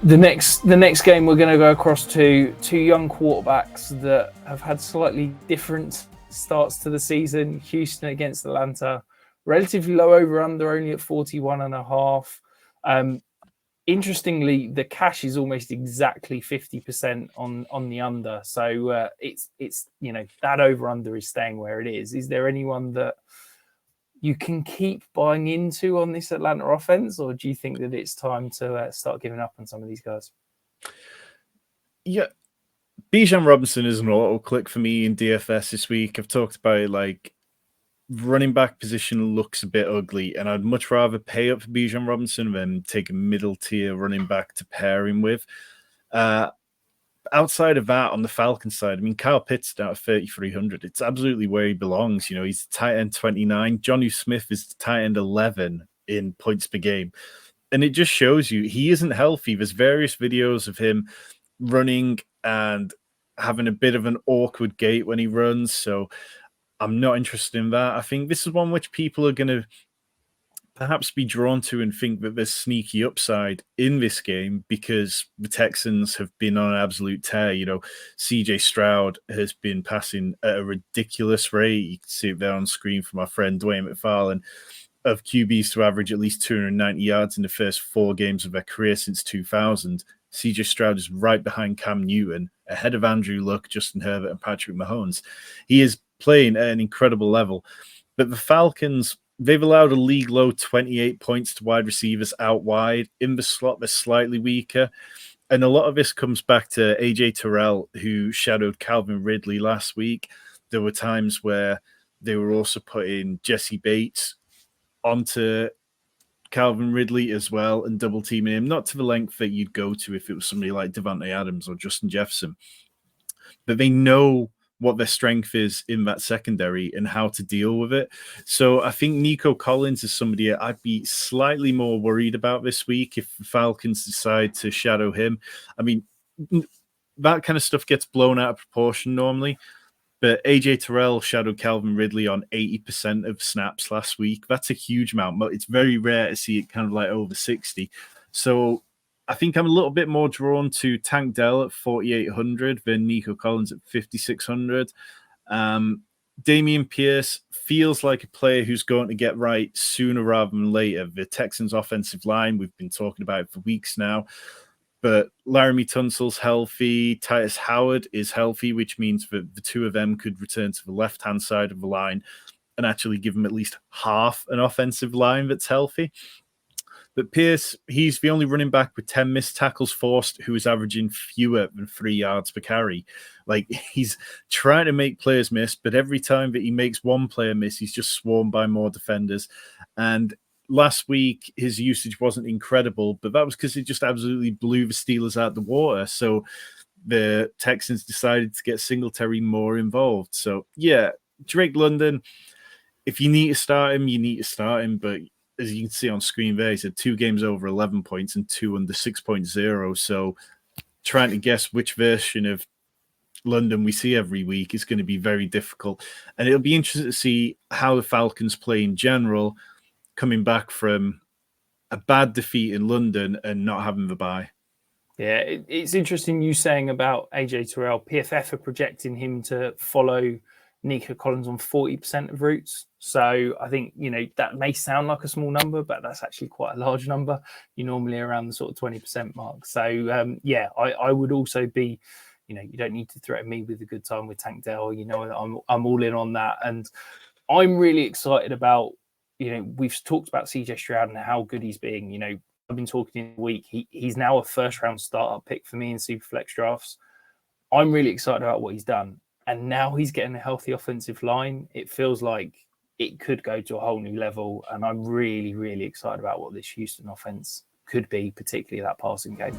The next game, we're going to go across to two young quarterbacks that have had slightly different starts to the season. Houston against Atlanta, relatively low over/under, only at 41.5. Interestingly, the cash is almost exactly 50% on the under. So it's that over/under is staying where it is. Is there anyone that you can keep buying into on this Atlanta offense, or do you think that it's time to start giving up on some of these guys? Yeah, Bijan Robinson is an auto click for me in DFS this week. I've talked about it, like, running back position looks a bit ugly, and I'd much rather pay up for Bijan Robinson than take a middle tier running back to pair him with. Outside of that, on the Falcons side, I mean, Kyle Pitts down at 3,300. It's absolutely where he belongs. He's tight end 29. Jonnu Smith is tight end 11 in points per game. And it just shows you he isn't healthy. There's various videos of him running and having a bit of an awkward gait when he runs. So I'm not interested in that. I think this is one which people are going to perhaps be drawn to and think that there's sneaky upside in this game because the Texans have been on an absolute tear. CJ Stroud has been passing at a ridiculous rate. You can see it there on screen from our friend Dwayne McFarlane, of QBs to average at least 290 yards in the first 4 games of their career since 2000. CJ Stroud is right behind Cam Newton, ahead of Andrew Luck, Justin Herbert, and Patrick Mahomes. He is playing at an incredible level. But the Falcons, they've allowed a league low 28 points to wide receivers out wide. In the slot, they're slightly weaker. And a lot of this comes back to AJ Terrell, who shadowed Calvin Ridley last week. There were times where they were also putting Jesse Bates onto Calvin Ridley as well and double teaming him, not to the length that you'd go to if it was somebody like Devontae Adams or Justin Jefferson. But they know what their strength is in that secondary and how to deal with it. So I think Nico Collins is somebody I'd be slightly more worried about this week if the Falcons decide to shadow him. I mean, that kind of stuff gets blown out of proportion normally, but AJ Terrell shadowed Calvin Ridley on 80% of snaps last week. That's a huge amount, but it's very rare to see it kind of like over 60. So I think I'm a little bit more drawn to Tank Dell at 4,800 than Nico Collins at 5,600. Damian Pierce feels like a player who's going to get right sooner rather than later. The Texans' offensive line, we've been talking about it for weeks now. But Laramie Tunsil's healthy. Titus Howard is healthy, which means that the two of them could return to the left-hand side of the line and actually give them at least half an offensive line that's healthy. But Pierce, he's the only running back with 10 missed tackles forced who is averaging fewer than 3 yards per carry. Like, he's trying to make players miss, but every time that he makes one player miss, he's just swarmed by more defenders. And last week, his usage wasn't incredible, but that was because he just absolutely blew the Steelers out the water. So the Texans decided to get Singletary more involved. So, yeah, Drake London, if you need to start him, you need to start him, but as you can see on screen there, he's had 2 games over 11 points and 2 under 6.0. So trying to guess which version of London we see every week is going to be very difficult. And it'll be interesting to see how the Falcons play in general, coming back from a bad defeat in London and not having the bye. Yeah, it's interesting you saying about AJ Terrell. PFF are projecting him to follow Nico Collins on 40% of routes. So I think, that may sound like a small number, but that's actually quite a large number. You're normally around the sort of 20% mark. So, I would also be, you don't need to threaten me with a good time with Tank Dell. I'm all in on that. And I'm really excited about, we've talked about CJ Stroud and how good he's being. I've been talking in the week. He's now a first-round startup pick for me in Superflex drafts. I'm really excited about what he's done. And now he's getting a healthy offensive line. It feels like it could go to a whole new level. And I'm really, really excited about what this Houston offense could be, particularly that passing game.